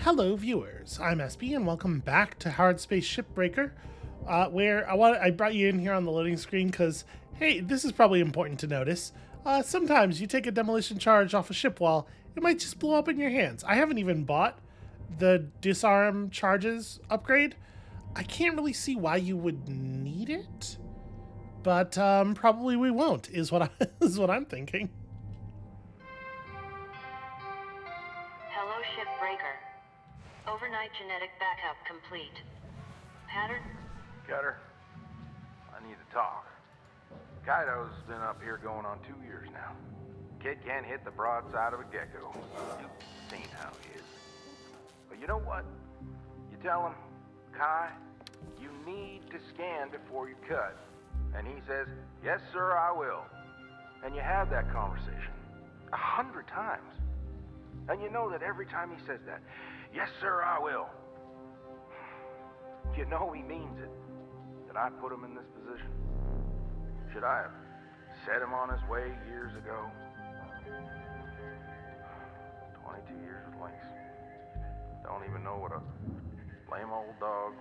Hello, viewers. I'm SB, and welcome back to Hardspace Shipbreaker, where I brought you in here on the loading screen because, hey, this is probably important to notice. Sometimes you take a demolition charge off a ship wall, it might just blow up in your hands. I haven't even bought the disarm charges upgrade. I can't really see why you would need it, but probably we won't. Is what is what I'm thinking. Hello, Shipbreaker. Overnight genetic backup complete. Pattern? Cutter, I need to talk. Kaido's been up here going on 2 years now. Kid can't hit the broadside of a gecko. You've seen how he is. But you know what? You tell him, Kai, you need to scan before you cut. And he says, yes, sir, I will. And you have that conversation 100 times. And you know that every time he says that, yes, sir, I will, you know he means it. That I put him in this position. Should I have set him on his way years ago? 22 years with Lynx. Don't even know what a lame old dog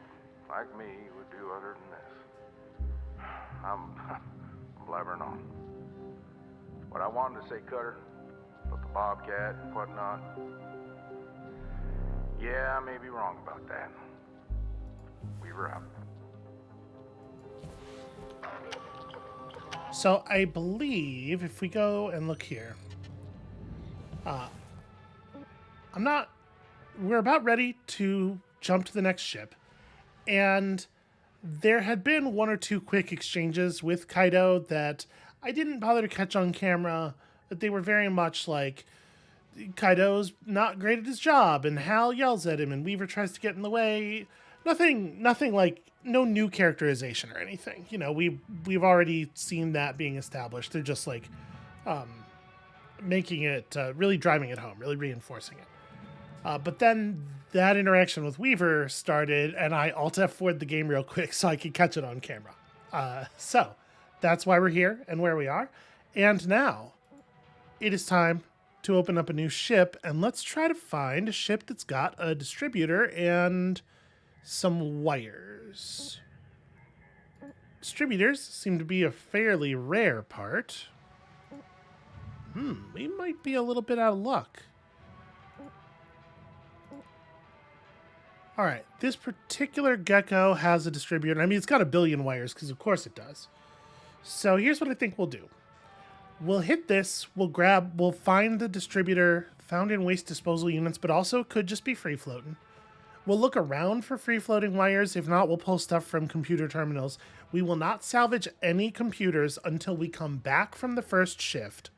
like me would do other than this. I'm blabbering on. What I wanted to say, Cutter, about the Bobcat and whatnot, yeah, I may be wrong about that. We were out. So I believe if we go and look here, we're about ready to jump to the next ship. And there had been one or two quick exchanges with Kaido that I didn't bother to catch on camera, but they were very much like, Kaido's not great at his job, and Hal yells at him, and Weaver tries to get in the way. Nothing like, no new characterization or anything. You know, we've already seen that being established. They're just like, making it, really driving it home, really reinforcing it. But then that interaction with Weaver started, and I Alt F4'd the game real quick so I could catch it on camera. So that's why we're here and where we are. And now it is time to open up a new ship, and let's try to find a ship that's got a distributor and some wires. Distributors seem to be a fairly rare part. We might be a little bit out of luck. All right, this particular gecko has a distributor. I mean, it's got a billion wires, because of course it does. So here's what I think we'll do. We'll hit this, we'll find the distributor found in waste disposal units, but also could just be free floating. We'll look around for free floating wires. If not, we'll pull stuff from computer terminals. We will not salvage any computers until we come back from the first shift,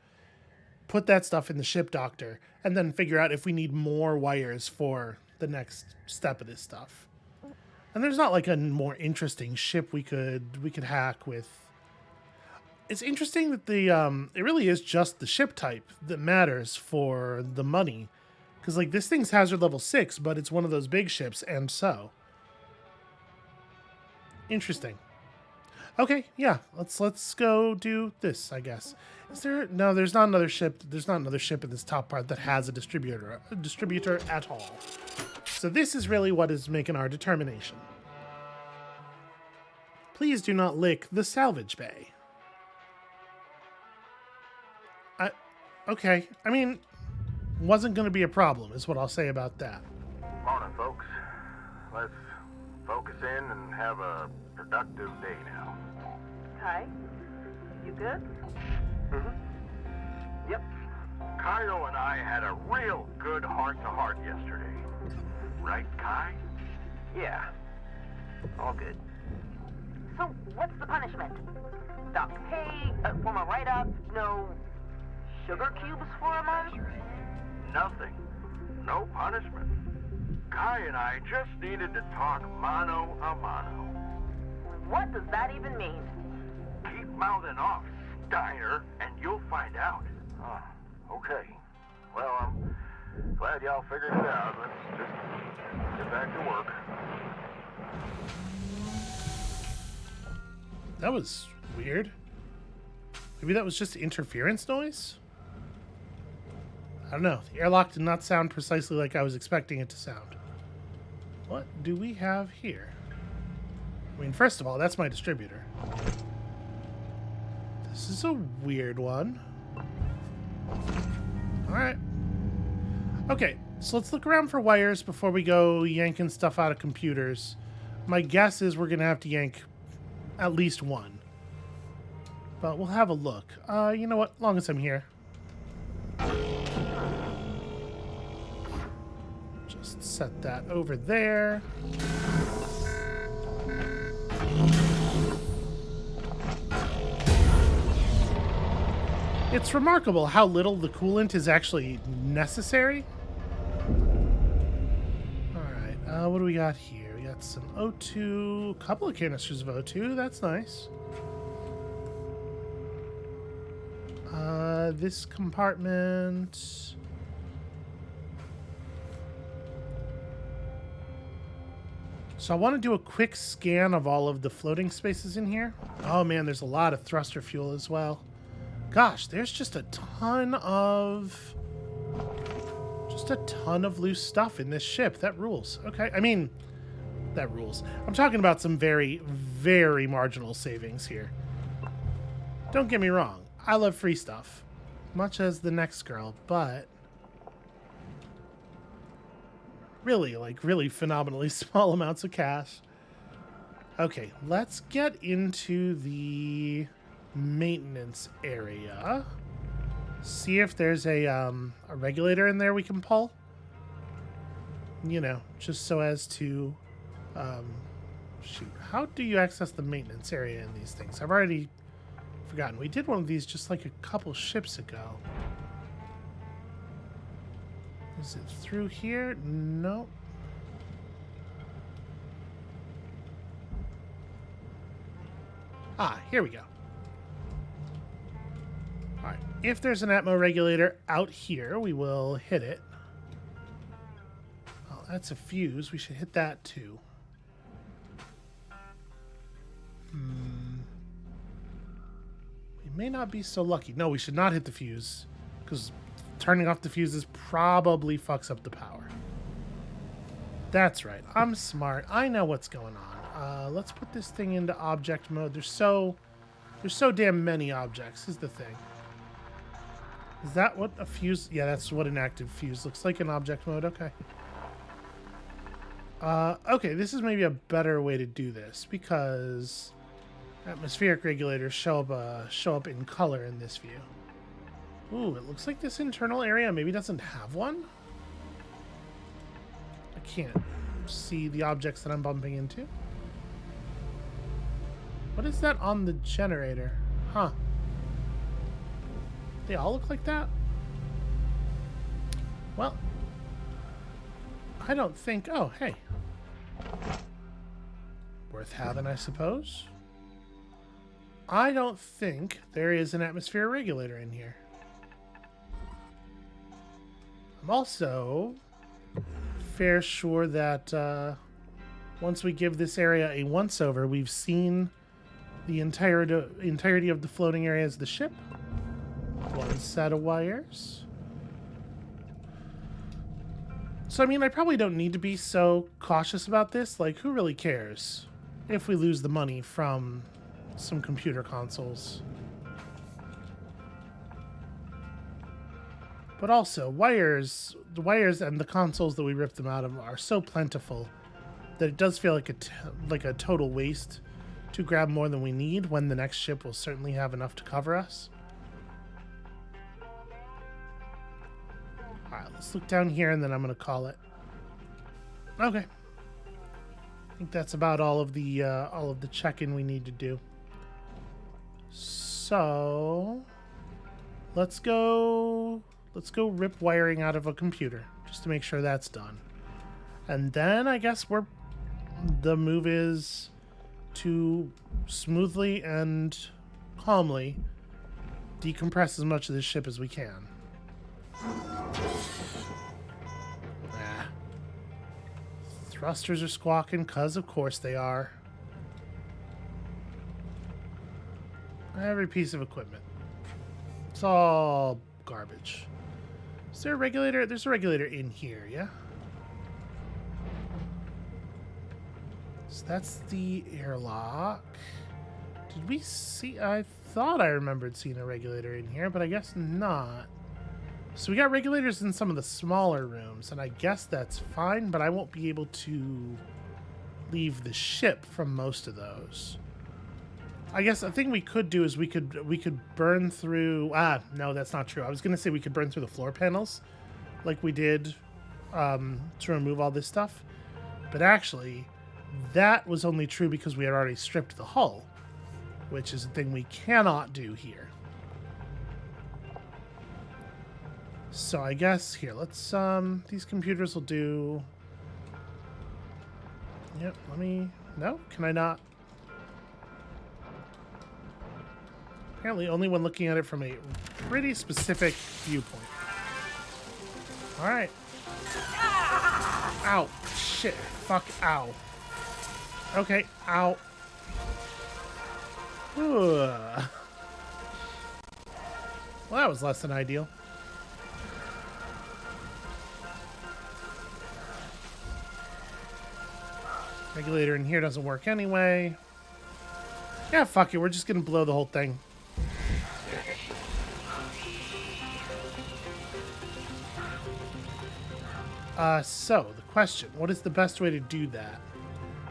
put that stuff in the ship doctor, and then figure out if we need more wires for the next step of this stuff. And there's not like a more interesting ship we could hack with. It's interesting that it really is just the ship type that matters for the money. Because, like, this thing's hazard level 6, but it's one of those big ships, and so. Interesting. Okay, yeah, let's go do this, I guess. Is there... No, there's not another ship. There's not another ship in this top part that has a distributor at all. So this is really what is making our determination. Please do not lick the salvage bay. Okay, I mean, wasn't going to be a problem, is what I'll say about that. Morning, folks. Let's focus in and have a productive day now. Hi. You good? Mm-hmm. Yep. Kaido and I had a real good heart-to-heart yesterday. Right, Kai? Yeah. All good. So, what's the punishment? Docked pay for my write-up? No sugar cubes for a month? Nothing. No punishment. Kai and I just needed to talk mano a mano. What does that even mean? Keep mouthing off, Steiner, and you'll find out. Okay. Well, I'm glad y'all figured it out. Let's just get back to work. That was weird. Maybe that was just interference noise? I don't know. The airlock did not sound precisely like I was expecting it to sound. What do we have here? I mean, first of all, that's my distributor. This is a weird one. Alright. Okay, so let's look around for wires before we go yanking stuff out of computers. My guess is we're going to have to yank at least one. But we'll have a look. You know what? Long as I'm here. Just set that over there. It's remarkable how little the coolant is actually necessary. Alright, what do we got here? We got some O2, a couple of canisters of O2, that's nice. This compartment... So I want to do a quick scan of all of the floating spaces in here. Oh man, there's a lot of thruster fuel as well. Gosh, there's just a ton of loose stuff in this ship. That rules. Okay, I mean, that rules. I'm talking about some very, very marginal savings here. Don't get me wrong. I love free stuff, much as the next girl, but really, like, really phenomenally small amounts of cash. Okay, let's get into the maintenance area. See if there's a regulator in there we can pull. You know, just so as to... shoot, how do you access the maintenance area in these things? I've already forgotten. We did one of these just like a couple ships ago. Is it through here? No. Ah, here we go. Alright, if there's an atmo regulator out here, we will hit it. Oh, that's a fuse. We should hit that too. We may not be so lucky. No, we should not hit the fuse, because turning off the fuses probably fucks up the power. That's right. I'm smart. I know what's going on. Let's put this thing into object mode. There's so damn many objects is the thing. Is that what a fuse... Yeah, that's what an active fuse looks like in object mode. Okay. Okay, this is maybe a better way to do this, because atmospheric regulators show up in color in this view. Ooh, it looks like this internal area maybe doesn't have one. I can't see the objects that I'm bumping into. What is that on the generator? Huh. They all look like that? Well, I don't think... Oh, hey. Worth having, I suppose. I don't think there is an atmosphere regulator in here. I'm also fair sure that once we give this area a once-over, we've seen the entirety of the floating areas of the ship. One set of wires. So, I mean, I probably don't need to be so cautious about this. Like, who really cares if we lose the money from some computer consoles? But also, the wires and the consoles that we ripped them out of are so plentiful that it does feel like a total waste to grab more than we need when the next ship will certainly have enough to cover us. Alright, let's look down here and then I'm going to call it. Okay. I think that's about all of the check-in we need to do. So, let's go rip wiring out of a computer just to make sure that's done. And then I guess the move is to smoothly and calmly decompress as much of this ship as we can. Thrusters are squawking, cause of course they are. Every piece of equipment. It's all garbage. Is there a regulator? There's a regulator in here, yeah? So that's the airlock. Did we see... I thought I remembered seeing a regulator in here, but I guess not. So we got regulators in some of the smaller rooms, and I guess that's fine, but I won't be able to leave the ship from most of those. I guess the thing we could do is we could burn through... no, that's not true. I was going to say we could burn through the floor panels like we did to remove all this stuff. But actually, that was only true because we had already stripped the hull, which is a thing we cannot do here. So I guess here, let's these computers will do... Yep, let me... No, can I not? Apparently only when looking at it from a pretty specific viewpoint. Alright. Ow. Shit. Fuck. Ow. Okay. Ow. Ugh. Well, that was less than ideal. Regulator in here doesn't work anyway. Yeah, fuck it. We're just gonna blow the whole thing. So, the question, what is the best way to do that?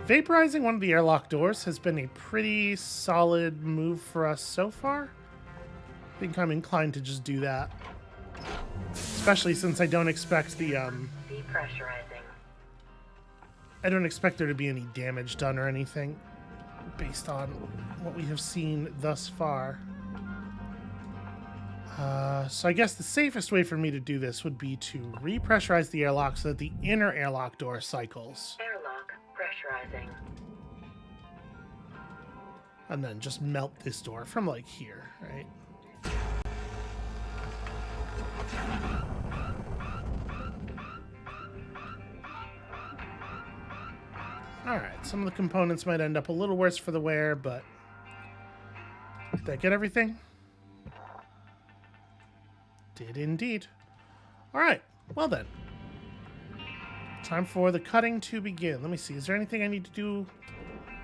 Vaporizing one of the airlock doors has been a pretty solid move for us so far. I think I'm inclined to just do that. Especially since I don't expect the, Depressurizing. I don't expect there to be any damage done or anything based on what we have seen thus far. So I guess the safest way for me to do this would be to repressurize the airlock so that the inner airlock door cycles. Airlock pressurizing. And then just melt this door from, like, here, right? Alright, some of the components might end up a little worse for the wear, but... Did I get everything? Did indeed. Alright, well then. Time for the cutting to begin. Let me see, is there anything I need to do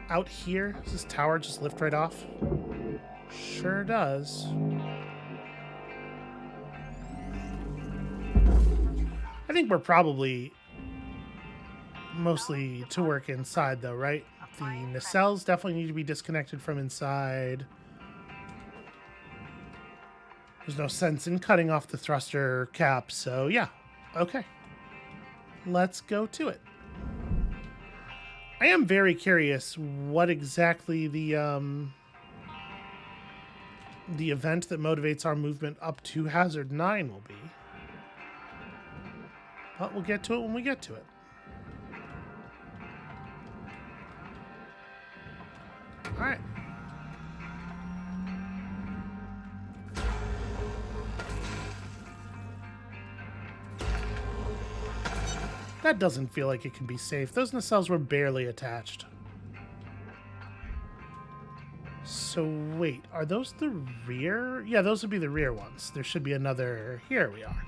out here? Does this tower just lift right off? Sure does. I think we're probably mostly to work inside though, right? The nacelles definitely need to be disconnected from inside. There's no sense in cutting off the thruster cap, so yeah. Okay. Let's go to it. I am very curious what exactly the event that motivates our movement up to Hazard 9 will be. But we'll get to it when we get to it. Alright. That doesn't feel like it can be safe. Those nacelles were barely attached. So wait, are those the rear? Yeah, those would be the rear ones. There should be another... Here we are.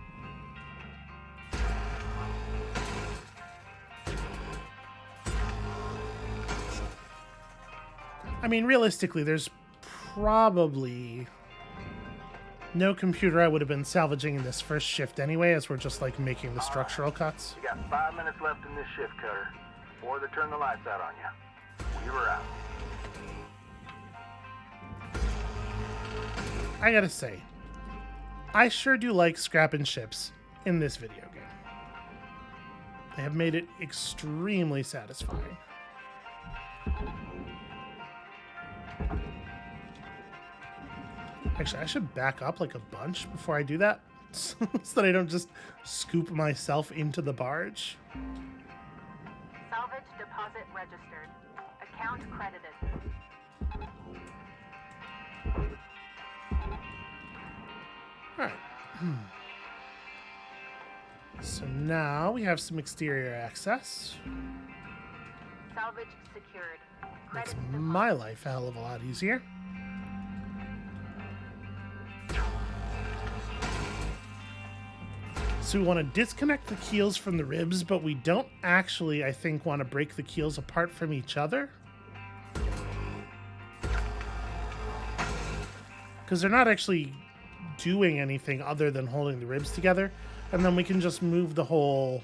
I mean, realistically, there's probably no computer I would have been salvaging in this first shift anyway, as we're just, like, making the structural cuts. You got 5 minutes left in this shift, Cutter, before they turn the lights out on you. We were out. I gotta say, I sure do like scrapping ships in this video game. They have made it extremely satisfying. Actually, I should back up like a bunch before I do that, so that I don't just scoop myself into the barge. Salvage deposit registered. Account credited. Alright. So now we have some exterior access. Salvage secured. Makes Credit my life a hell of a lot easier. So So we want to disconnect the keels from the ribs, but we don't actually, I think, want to break the keels apart from each other. Because they're not actually doing anything other than holding the ribs together. And then we can just move the whole...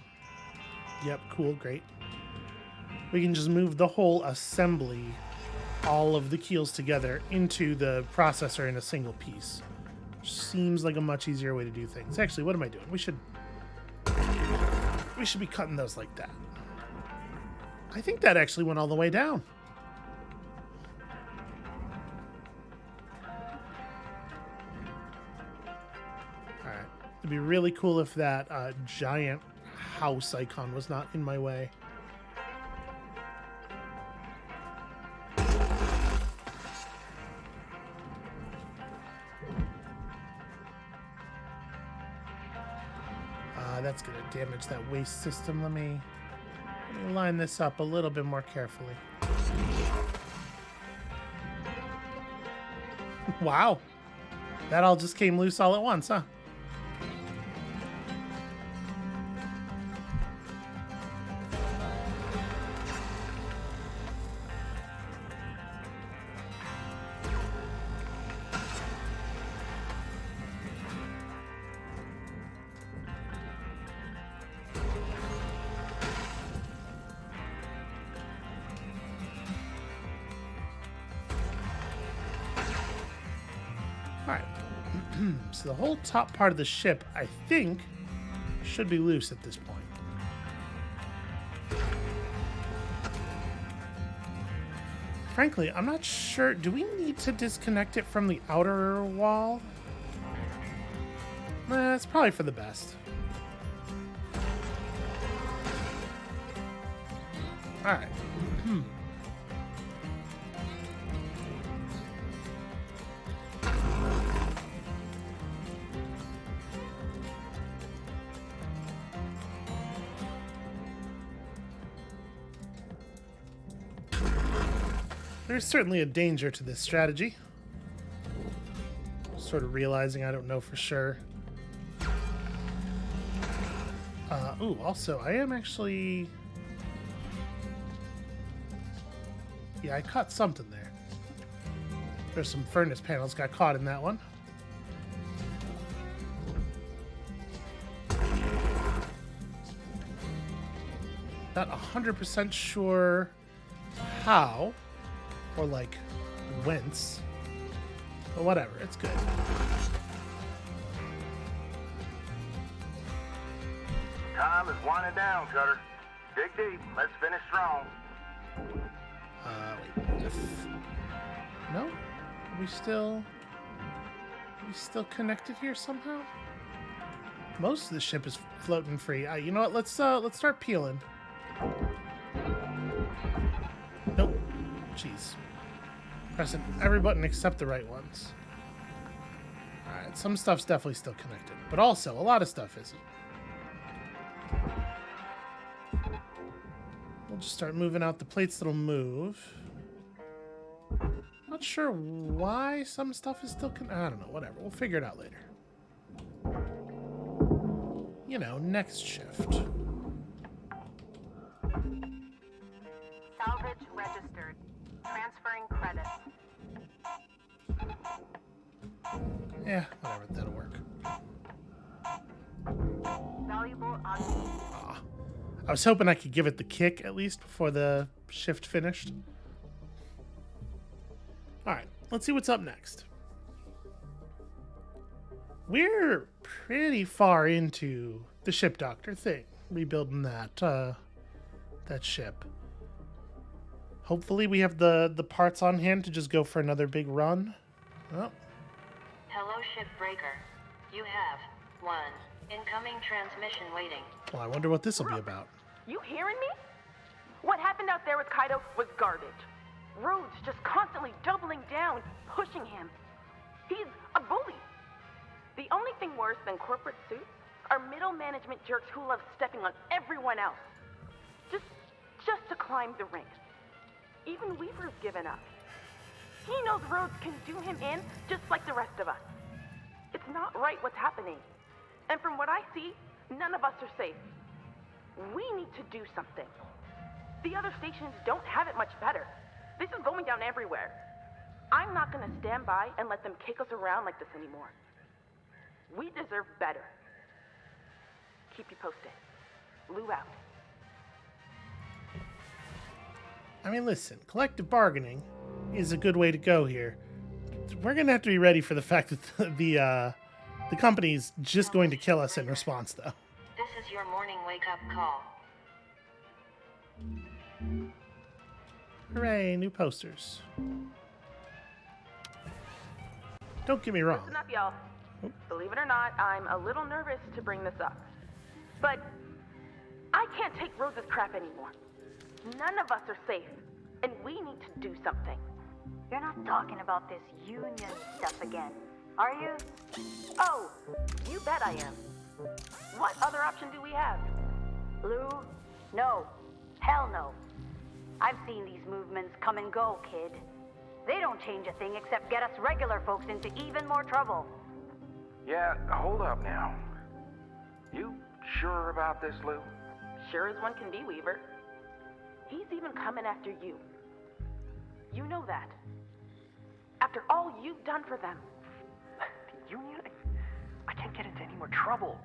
Yep, cool, great. We can just move the whole assembly, all of the keels together, into the processor in a single piece. Seems like a much easier way to do things. Actually, what am I doing? We should be cutting those like that. I think that actually went all the way down. Alright. It'd be really cool if that giant house icon was not in my way. That's going to damage that waste system. Let me line this up a little bit more carefully. Wow. That all just came loose all at once, huh? Alright, so the whole top part of the ship, I think, should be loose at this point. Frankly, I'm not sure. Do we need to disconnect it from the outer wall? Nah, it's probably for the best. Alright. There's certainly a danger to this strategy. Sort of realizing I don't know for sure. Ooh, also, I am actually... Yeah, I caught something there. There's some furnace panels got caught in that one. Not 100% sure how. Or like whence, but whatever, it's good. Time is winding down, Cutter. Dig deep. Let's finish strong. Wait. No? Are we still connected here somehow? Most of the ship is floating free. You know what? Let's start peeling. Nope. Jeez. Pressing every button except the right ones. Alright, some stuff's definitely still connected. But also, a lot of stuff isn't. We'll just start moving out the plates that'll move. Not sure why some stuff is still I don't know, whatever. We'll figure it out later. You know, next shift. Salvage registered. Transferring credits. Yeah, whatever, that'll work. Valuable on. I was hoping I could give it the kick at least before the shift finished. Alright, let's see what's up next. We're pretty far into the ship doctor thing, rebuilding that that ship. Hopefully we have the parts on hand to just go for another big run. Oh. Hello, Shipbreaker. You have one incoming transmission waiting. Well, I wonder what this will be about. You hearing me? What happened out there with Kaido was garbage. Rhodes just constantly doubling down, pushing him. He's a bully. The only thing worse than corporate suits are middle management jerks who love stepping on everyone else. Just to climb the ranks. Even Weaver's given up. He knows Rhodes can do him in just like the rest of us. It's not right what's happening. And from what I see, None of us are safe. We need to do something. The other stations don't have it much better. This is going down everywhere. I'm not gonna stand by and let them kick us around like this anymore. We deserve better. Keep you posted. Lou out. I mean, listen, collective bargaining is a good way to go here. We're gonna have to be ready for the fact that the company's just going to kill us in response, though. This is your morning wake-up call. Hooray, new posters. Don't get me wrong. Listen up, y'all. Believe it or not, I'm a little nervous to bring this up. But I can't take Rose's crap anymore. None of us are safe, and we need to do something. You're not talking about this union stuff again, are you? Oh, you bet I am. What other option do we have? Lou? No. Hell no. I've seen these movements come and go, kid. They don't change a thing except get us regular folks into even more trouble. Yeah, hold up now. You sure about this, Lou? Sure as one can be, Weaver. He's even coming after you. You know that. After all you've done for them. The union? I can't get into any more trouble.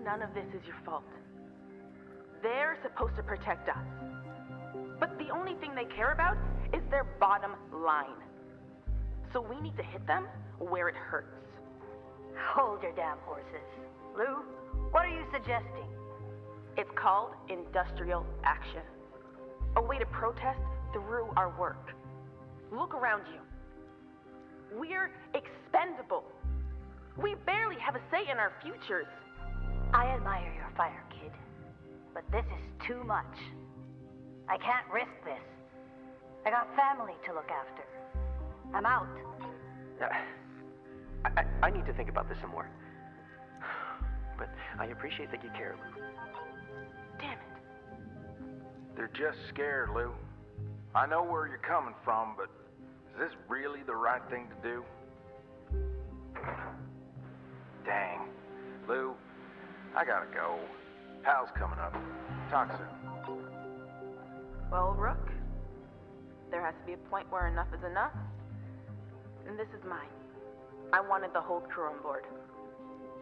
None of this is your fault. They're supposed to protect us. But the only thing they care about is their bottom line. So we need to hit them where it hurts. Hold your damn horses. Lou, what are you suggesting? It's called industrial action. A way to protest through our work. Look around you. We're expendable. We barely have a say in our futures. I admire your fire, kid. But this is too much. I can't risk this. I got family to look after. I'm out. I need to think about this some more. But I appreciate that you care, Lou. Damn it. They're just scared, Lou. I know where you're coming from, but is this really the right thing to do? Dang. Lou, I gotta go. Pal's coming up. Talk soon. Well, Rook, there has to be a point where enough is enough. And this is mine. I wanted the whole crew on board.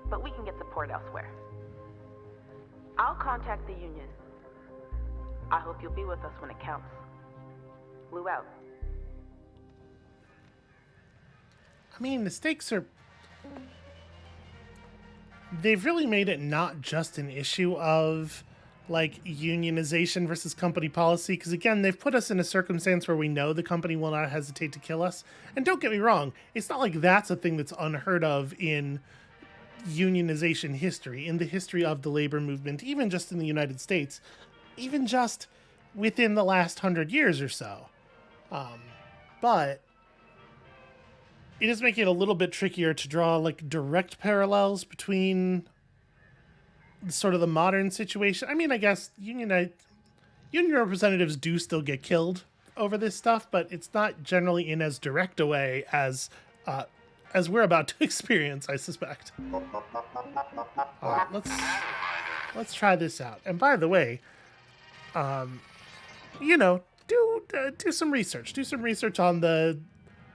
But we can get support elsewhere. I'll contact the union. I hope you'll be with us when it counts. Lou out. I mean, the stakes are... They've really made it not just an issue of, like, unionization versus company policy, because, again, they've put us in a circumstance where we know the company will not hesitate to kill us. And don't get me wrong, it's not like that's a thing that's unheard of in unionization history, in the history of the labor movement, even just in the United States, even just within the last 100 years or so. But it is making it a little bit trickier to draw like direct parallels between sort of the modern situation. I mean, I guess union representatives do still get killed over this stuff, but it's not generally in as direct a way as we're about to experience, I suspect. All right, let's try this out. And by the way, do some research. Do some research on the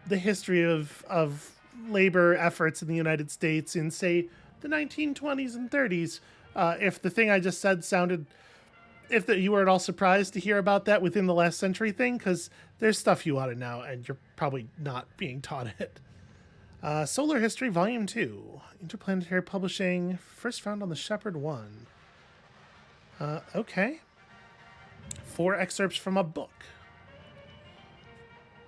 history of labor efforts in the United States in, say, the 1920s and 30s. If the thing I just said sounded, if you were at all surprised to hear about that within the last century thing, because there's stuff you ought to know, and you're probably not being taught it. Solar History, Volume 2. Interplanetary Publishing, first found on the Shepherd 1. Okay. 4 excerpts from a book.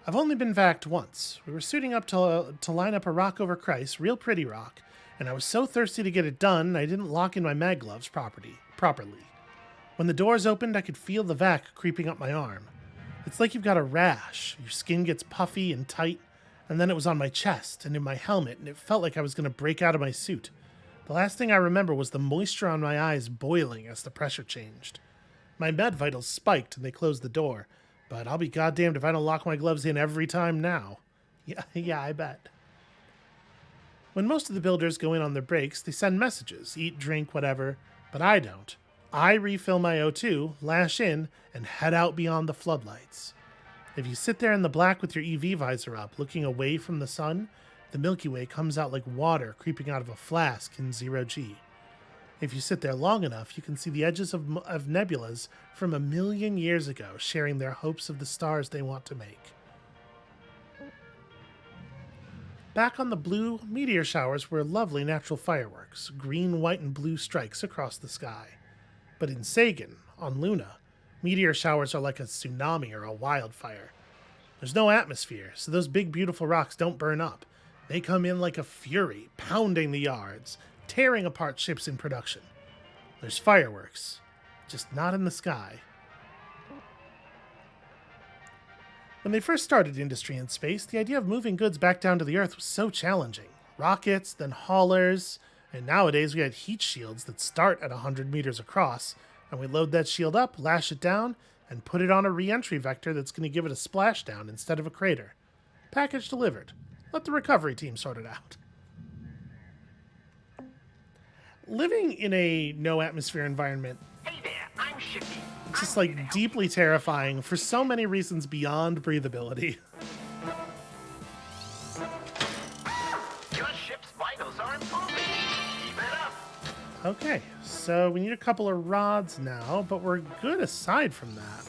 I've only been vaxxed once. We were suiting up to line up a rock over Christ, real pretty rock, and I was so thirsty to get it done, I didn't lock in my mag gloves properly. When the doors opened, I could feel the vac creeping up my arm. It's like you've got a rash. Your skin gets puffy and tight, and then it was on my chest and in my helmet, and it felt like I was going to break out of my suit. The last thing I remember was the moisture on my eyes boiling as the pressure changed. My med vitals spiked, and they closed the door. But I'll be goddamned if I don't lock my gloves in every time now. Yeah, I bet. When most of the builders go in on their breaks, they send messages, eat, drink, whatever, but I don't. I refill my O2, lash in, and head out beyond the floodlights. If you sit there in the black with your EV visor up, looking away from the sun, the Milky Way comes out like water creeping out of a flask in zero-G. If you sit there long enough, you can see the edges of nebulas from 1,000,000 years ago sharing their hopes of the stars they want to make. Back on the blue, meteor showers were lovely natural fireworks, green, white, and blue strikes across the sky. But in Sagan, on Luna, meteor showers are like a tsunami or a wildfire. There's no atmosphere, so those big, beautiful rocks don't burn up. They come in like a fury, pounding the yards, tearing apart ships in production. There's fireworks, just not in the sky. When they first started industry in space, the idea of moving goods back down to the Earth was so challenging. Rockets, then haulers, and nowadays we had heat shields that start at 100 meters across, and we load that shield up, lash it down, and put it on a re-entry vector that's going to give it a splashdown instead of a crater. Package delivered. Let the recovery team sort it out. Living in a no-atmosphere environment Hey there, I'm Shippy. is just like deeply terrifying for so many reasons beyond breathability. Your ship's vitals are improving. Keep it up. Okay, so we need a couple of rods now, but we're good aside from that.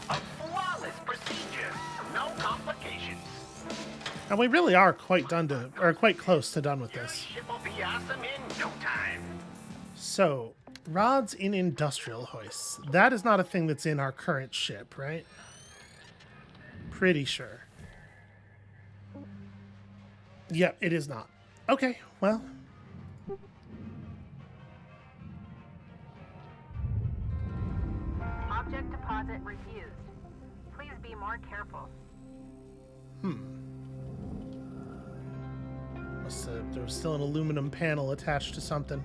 A flawless procedure. No complications. And we really are quite quite close to done with Your this. ship will be awesome in no time. So, rods in industrial hoists. That is not a thing that's in our current ship, right? Pretty sure. Yep, it is not. Okay, well. Object deposit refused. Please be more careful. There was still an aluminum panel attached to something.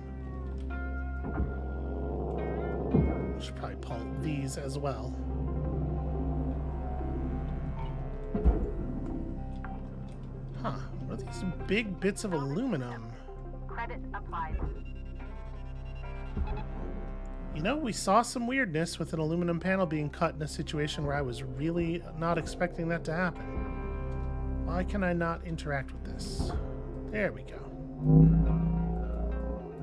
Should probably pull these as well. Huh. What are these big bits of aluminum? Credit applied. You know, we saw some weirdness with an aluminum panel being cut in a situation where I was really not expecting that to happen. Why can I not interact with this? There we go.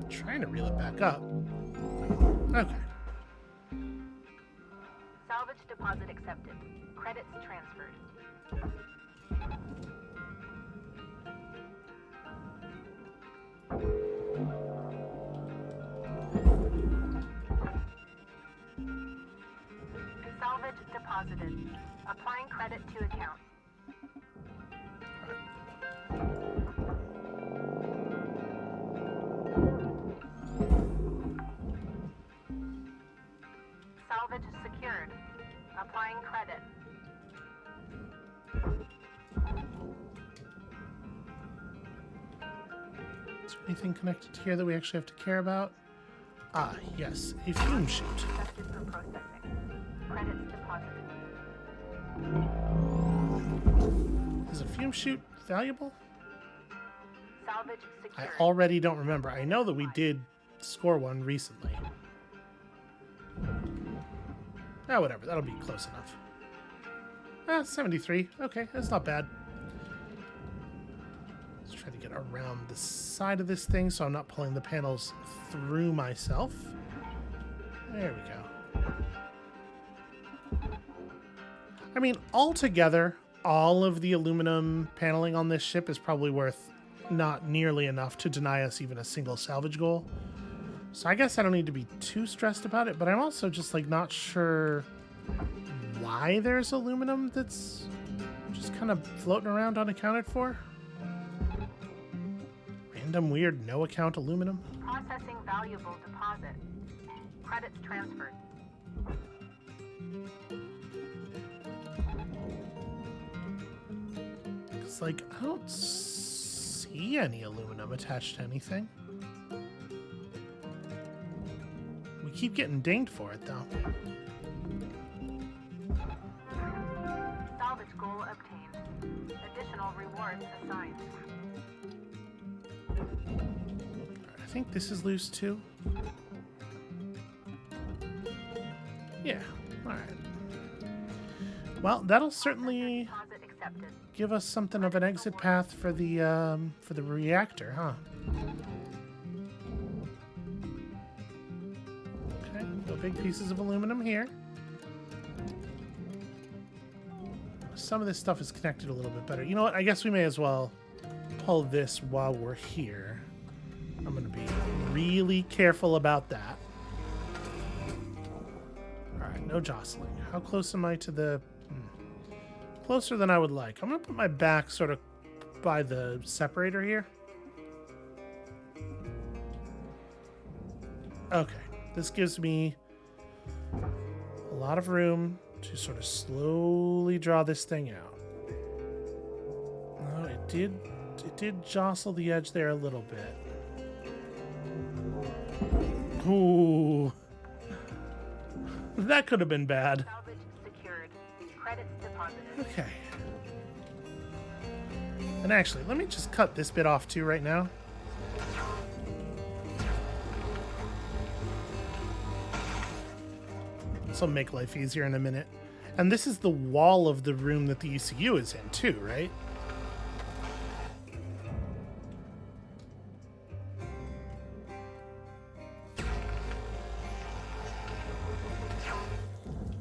Trying to reel it back up. Okay. Salvage deposit accepted. Credits transferred. Salvage deposited. Applying credit to account. Salvage secured. Applying credit. Is there anything connected here that we actually have to care about? Ah, yes, a fume chute. Accepted for processing. Credits deposited. Is a fume chute valuable? Salvage I secured. already don't remember. I know that we did score one recently. Ah, whatever. That'll be close enough. Ah, 73. Okay, that's not bad. Let's try to get around the side of this thing so I'm not pulling the panels through myself. There we go. I mean, altogether, all of the aluminum paneling on this ship is probably worth not nearly enough to deny us even a single salvage goal. So I guess I don't need to be too stressed about it, but I'm also just like not sure why there's aluminum that's just kind of floating around unaccounted for. Random weird no account aluminum. Processing valuable deposit. Credits transferred. It's like I don't see any aluminum attached to anything. We keep getting dinged for it though. Salvage goal obtained. Additional rewards assigned. I think this is loose too. Yeah, alright. Well, that'll certainly Deposit accepted. give us something of an exit path for the reactor, huh? Okay, no big pieces of aluminum here. Some of this stuff is connected a little bit better. You know what? I guess we may as well pull this while we're here. I'm going to be really careful about that. Alright, no jostling. How close am I to the... Closer than I would like. I'm going to put my back sort of by the separator here. Okay. This gives me a lot of room to sort of slowly draw this thing out. Oh, it did jostle the edge there a little bit. Ooh. That could have been bad. Salvage secured. Credits deposited. Okay. And actually, let me just cut this bit off too right now. This will make life easier in a minute. And this is the wall of the room that the ECU is in too, right?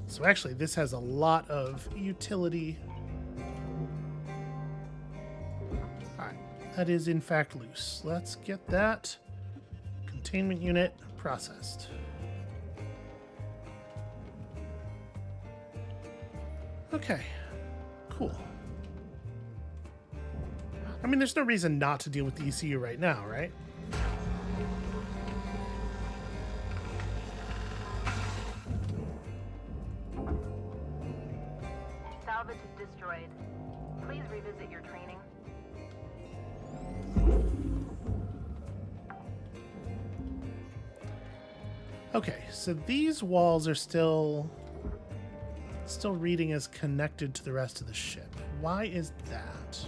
So actually, this has a lot of utility. Alright, that is in fact loose. Let's get that containment unit processed. Okay, cool. I mean, there's no reason not to deal with the ECU right now, right? Salvage destroyed. Please revisit your training. Okay, so these walls are still reading as connected to the rest of the ship. Why is that?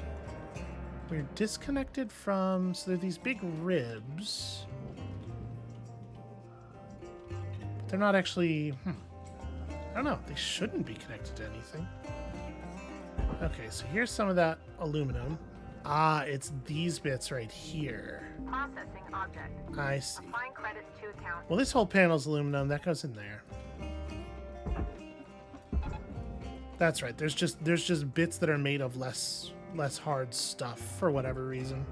We're disconnected from... So there are these big ribs. But they're not actually... I don't know. They shouldn't be connected to anything. Okay, so here's some of that aluminum. Ah, it's these bits right here. Processing object. I see. Applying credits to account. Well, this whole panel's aluminum. That goes in there. That's right. There's just bits that are made of less hard stuff for whatever reason.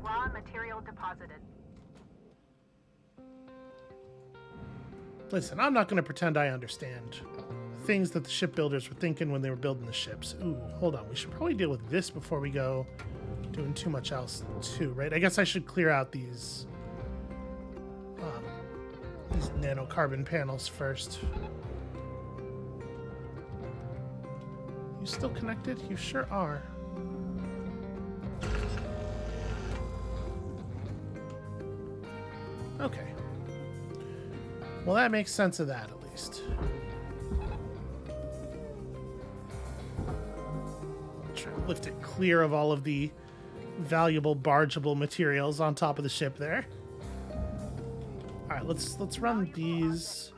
Raw material deposited. Listen, I'm not going to pretend I understand things that the shipbuilders were thinking when they were building the ships. Ooh, hold on. We should probably deal with this before we go doing too much else too, right? I guess I should clear out these nanocarbon panels first. You still connected? You sure are. Okay. Well, that makes sense of that, at least. Try to lift it clear of all of the valuable bargeable materials on top of the ship there. Alright, let's run these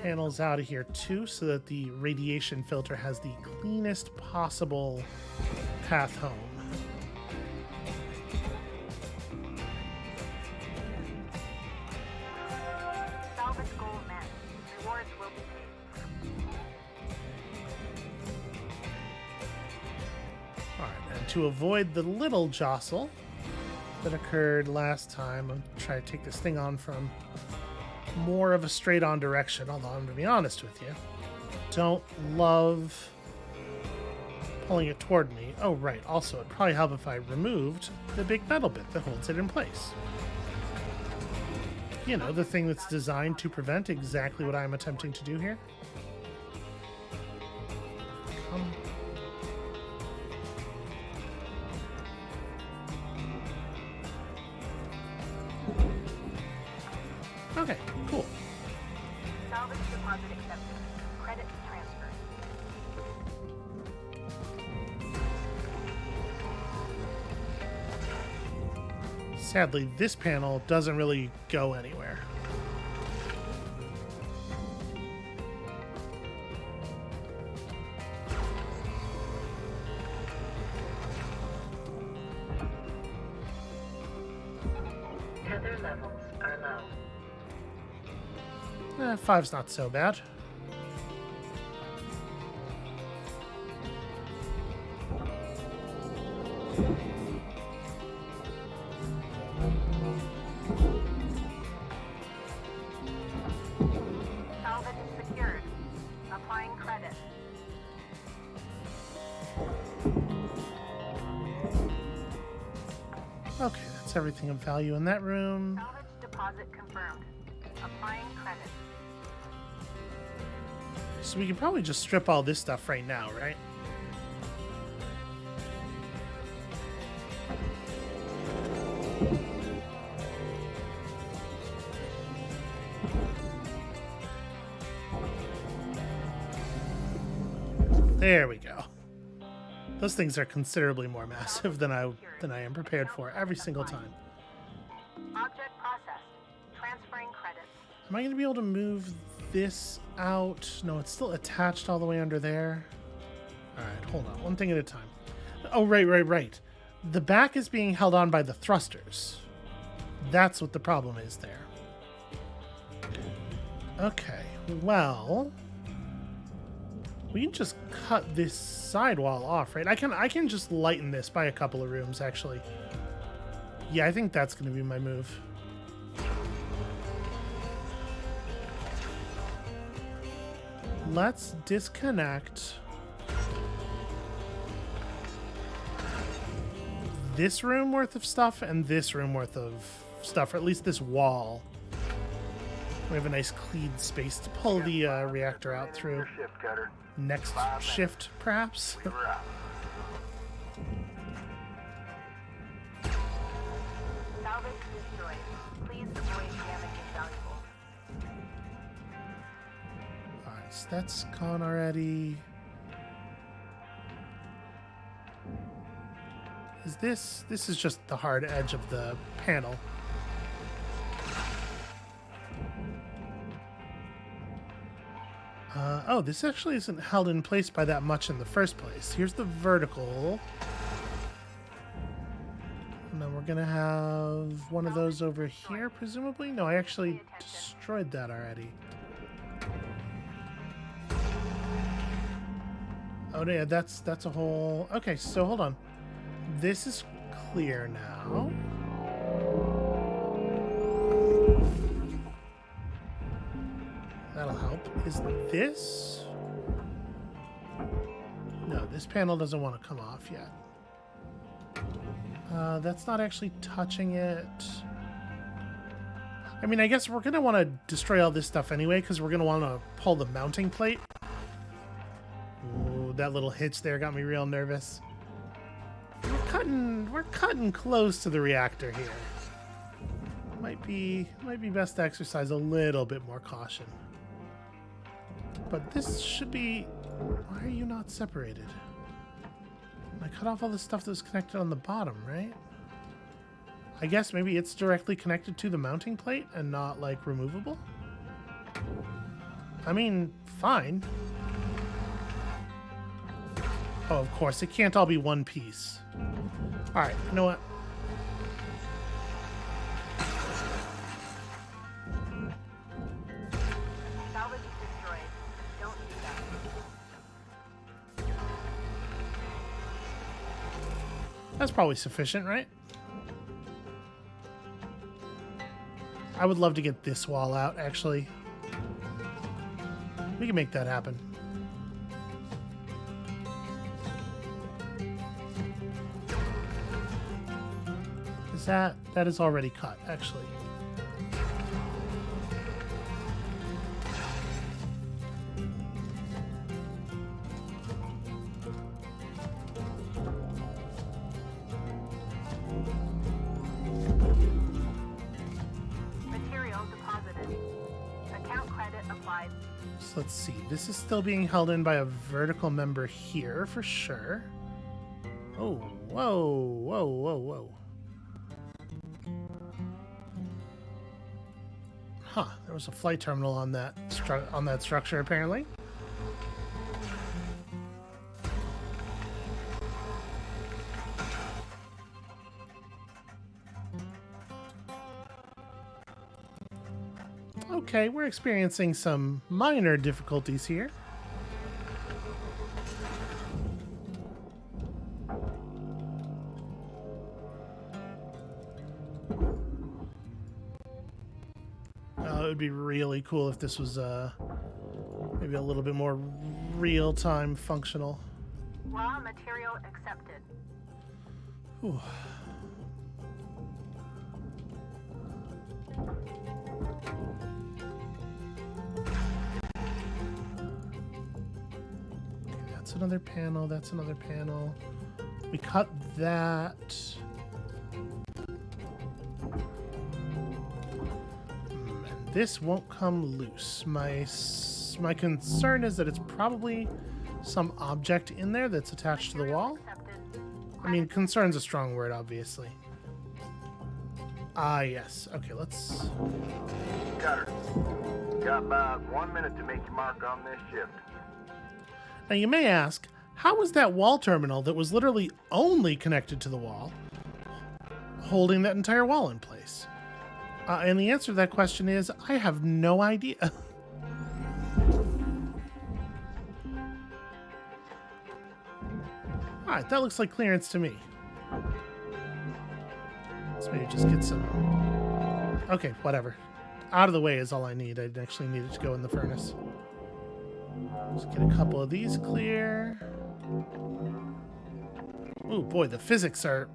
panels out of here too, so that the radiation filter has the cleanest possible path home. Salvage goal met. Rewards will be paid. Alright, and to avoid the little jostle that occurred last time, I'm trying to take this thing on from more of a straight-on direction, although I'm going to be honest with you. Don't love pulling it toward me. Oh, right. Also, it'd probably help if I removed the big metal bit that holds it in place. You know, the thing that's designed to prevent exactly what I'm attempting to do here. Come. Okay, cool. Salvage deposit accepted. Credits transferred. Sadly, this panel doesn't really go anywhere. Tether levels are low. 5's not so bad. Salvage secured. Applying credit. Okay, that's everything of value in that room. Salvage deposit confirmed. Applying credit. So we can probably just strip all this stuff right now, right? There we go. Those things are considerably more massive than I am prepared for every single time. Object processed. Transferring credits. Am I going to be able to move this out? No, it's still attached all the way under there. All right, hold on. One thing at a time. Oh, right. The back is being held on by the thrusters. That's what the problem is there. Okay, well, we can just cut this sidewall off, right? I can just lighten this by a couple of rooms, actually. Yeah, I think that's going to be my move. Let's disconnect this room worth of stuff and this room worth of stuff, or at least this wall. We have a nice clean space to pull the reactor out through. Shift cutter. Next shift, perhaps? We're out. Salvage destroyed. Please avoid damaging valuables. Alright, so that's gone already. This is just the hard edge of the panel. Oh, this actually isn't held in place by that much in the first place. Here's the vertical. And then we're gonna have one of those over here, presumably? No, I actually destroyed that already. Oh yeah, that's a whole... Okay, so hold on. This is clear now. That'll help. Is this... No, this panel doesn't want to come off yet. That's not actually touching it. I mean, I guess we're going to want to destroy all this stuff anyway, because we're going to want to pull the mounting plate. Ooh, that little hitch there got me real nervous. We're cutting close to the reactor here. Might be best to exercise a little bit more caution. But this should be... Why are you not separated? I cut off all the stuff that was connected on the bottom, right? I guess maybe it's directly connected to the mounting plate and not, like, removable? I mean, fine. Oh, of course, it can't all be one piece. Alright, you know what? Salvage destroyed. Don't do that. That's probably sufficient, right? I would love to get this wall out, actually. We can make that happen. That is already cut, actually. Material deposited. Account credit applied. So let's see. This is still being held in by a vertical member here for sure. Oh, whoa. Huh, there was a flight terminal on that structure apparently. Okay, we're experiencing some minor difficulties here. It would be really cool if this was maybe a little bit more real-time functional. Raw material accepted. Whew. Okay, that's another panel. That's another panel. We cut that. And this won't come loose. My concern is that it's probably some object in there that's attached to the wall. I mean, concern's a strong word, obviously. Ah, yes. Okay, let's... Cutter, got about 1 minute to make your mark on this shift. Now, you may ask, how was that wall terminal that was literally only connected to the wall holding that entire wall in place? And the answer to that question is, I have no idea. Alright, that looks like clearance to me. Let's maybe just get some... Okay, whatever. Out of the way is all I need. I actually need it to go in the furnace. Let's get a couple of these clear. Oh boy, the physics are...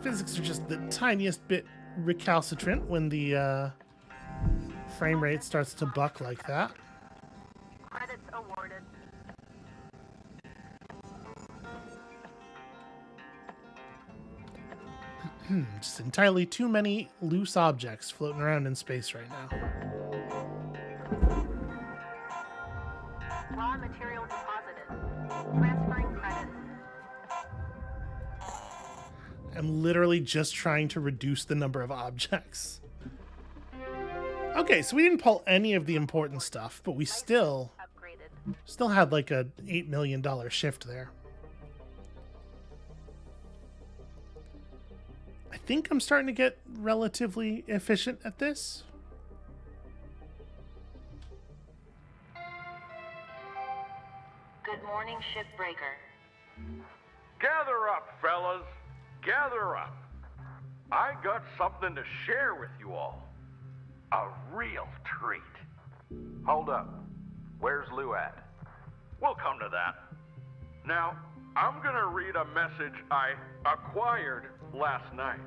Physics are just the tiniest bit recalcitrant when the frame rate starts to buck like that. Credits awarded. Just entirely too many loose objects floating around in space right now. Raw material deposited. Transferring credits. I'm literally just trying to reduce the number of objects. Okay, so we didn't pull any of the important stuff, but we still had like a $8 million shift there. I think I'm starting to get relatively efficient at this. Good morning, Shipbreaker. Gather up, fellas. Gather up. I got something to share with you all. A real treat. Hold up. Where's Lou at? We'll come to that. Now, I'm gonna read a message I acquired last night.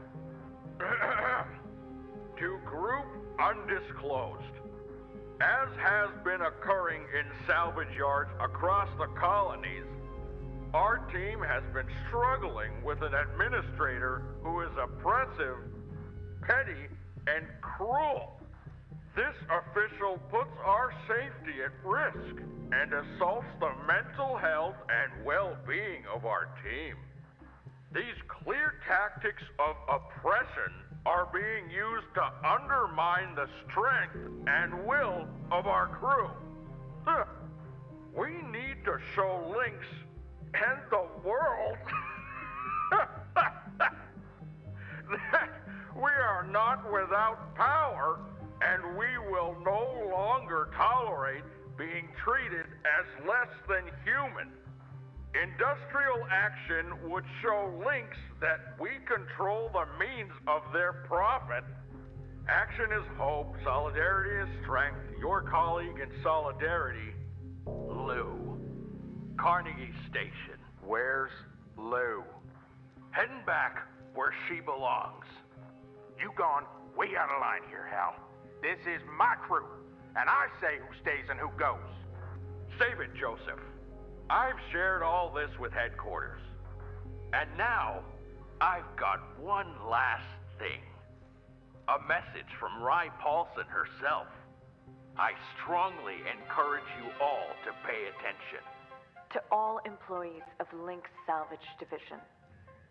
To Group Undisclosed. As has been occurring in salvage yards across the colonies, our team has been struggling with an administrator who is oppressive, petty, and cruel. This official puts our safety at risk and assaults the mental health and well-being of our team. These clear tactics of oppression are being used to undermine the strength and will of our crew. We need to show Lynx and the world that we are not without power, and we will no longer tolerate being treated as less than human. Industrial action would show Lynx that we control the means of their profit. Action is hope, solidarity is strength. Your colleague in solidarity, Lou. Carnegie Station. Where's Lou? Heading back where she belongs. You gone way out of line here, Hal. This is my crew, and I say who stays and who goes. Save it, Joseph. I've shared all this with headquarters. And now, I've got one last thing. A message from Rye Paulson herself. I strongly encourage you all to pay attention. To all employees of Lynx Salvage Division,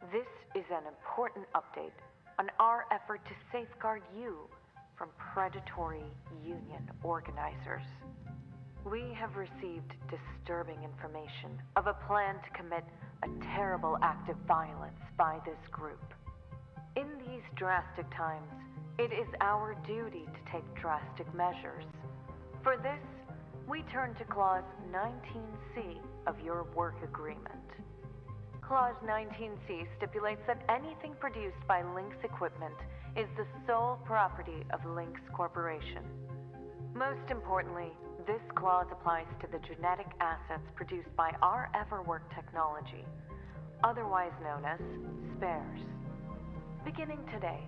This is an important update on our effort to safeguard you from predatory union organizers. We have received disturbing information of a plan to commit a terrible act of violence by this group. In these drastic times, it is our duty to take drastic measures. For this, we turn to Clause 19C of your work agreement. Clause 19C stipulates that anything produced by Lynx Equipment is the sole property of Lynx Corporation. Most importantly, this clause applies to the genetic assets produced by our Everwork technology, otherwise known as spares. Beginning today,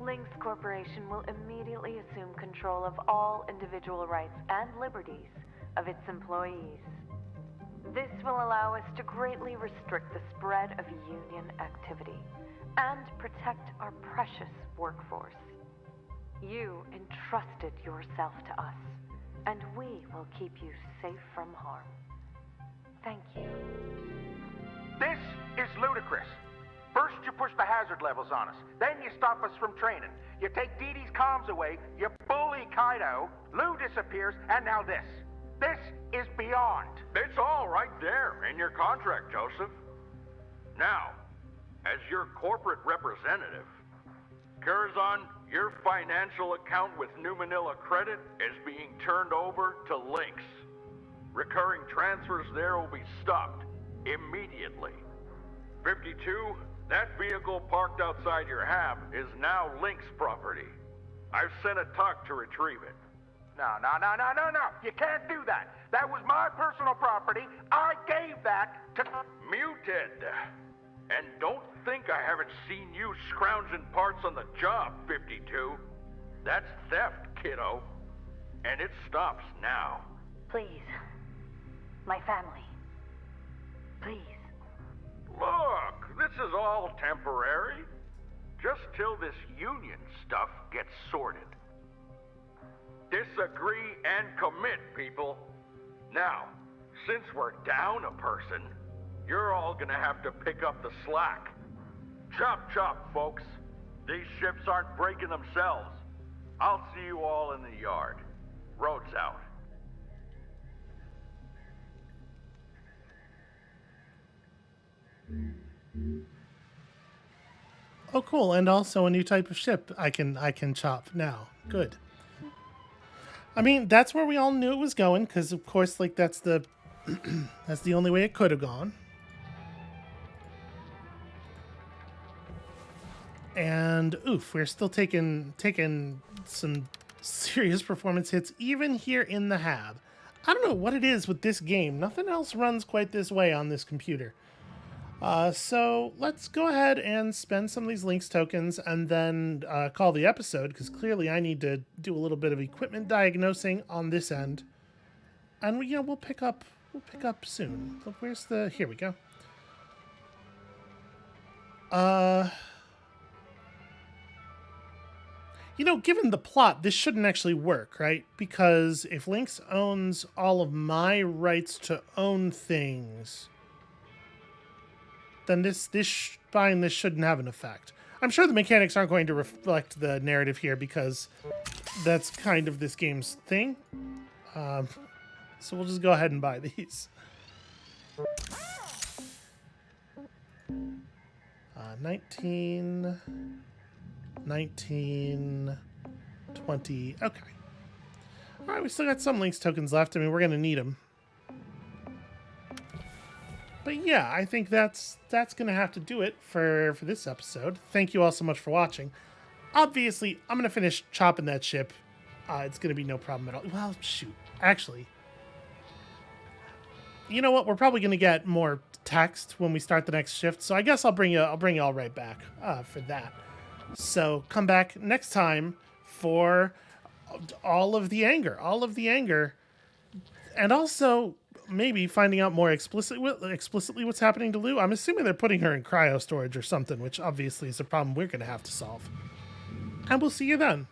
Lynx Corporation will immediately assume control of all individual rights and liberties of its employees. This will allow us to greatly restrict the spread of union activity and protect our precious workforce. You entrusted yourself to us, and we will keep you safe from harm. Thank you. This is ludicrous. First, you push the hazard levels on us. Then you stop us from training. You take Dee Dee's comms away, you bully Kaido, Lou disappears, and now this. This is beyond. It's all right there in your contract, Joseph. Now, as your corporate representative, Curzon, your financial account with New Manila Credit is being turned over to Lynx. Recurring transfers there will be stopped immediately. 52, that vehicle parked outside your hab is now Lynx property. I've sent a tuck to retrieve it. No. You can't do that. That was my personal property. I gave that to... Muted. And don't think I haven't seen you scrounging parts on the job, 52. That's theft, kiddo. And it stops now. Please. My family. Please. Look, this is all temporary. Just till this union stuff gets sorted. Disagree and commit, people. Now, since we're down a person, you're all gonna have to pick up the slack. Chop chop, folks. These ships aren't breaking themselves. I'll see you all in the yard. Road's out. Oh, cool. And also a new type of ship I can chop now. Good. I mean, that's where we all knew it was going, because of course, like, that's the that's the only way it could have gone. And oof, we're still taking some serious performance hits even here in the hab. I don't know what it is with this game. Nothing else runs quite this way on this computer. So let's go ahead and spend some of these Lynx tokens and then call the episode, because clearly I need to do a little bit of equipment diagnosing on this end. And we'll pick up soon. Look, where's the... Here we go. Given the plot, this shouldn't actually work, right? Because if Lynx owns all of my rights to own things, then this shouldn't have an effect. I'm sure the mechanics aren't going to reflect the narrative here, because that's kind of this game's thing. So we'll just go ahead and buy these. 19, 20. Okay. All right, we still got some Lynx tokens left. I mean, we're going to need them. But yeah, I think that's going to have to do it for this episode. Thank you all so much for watching. Obviously, I'm going to finish chopping that ship. It's going to be no problem at all. Well, shoot. Actually, you know what? We're probably going to get more text when we start the next shift. So I guess I'll bring you all right back for that. So come back next time for all of the anger. And also maybe finding out more explicitly what's happening to Lou. I'm assuming they're putting her in cryo storage or something, which obviously is a problem we're going to have to solve. And we'll see you then.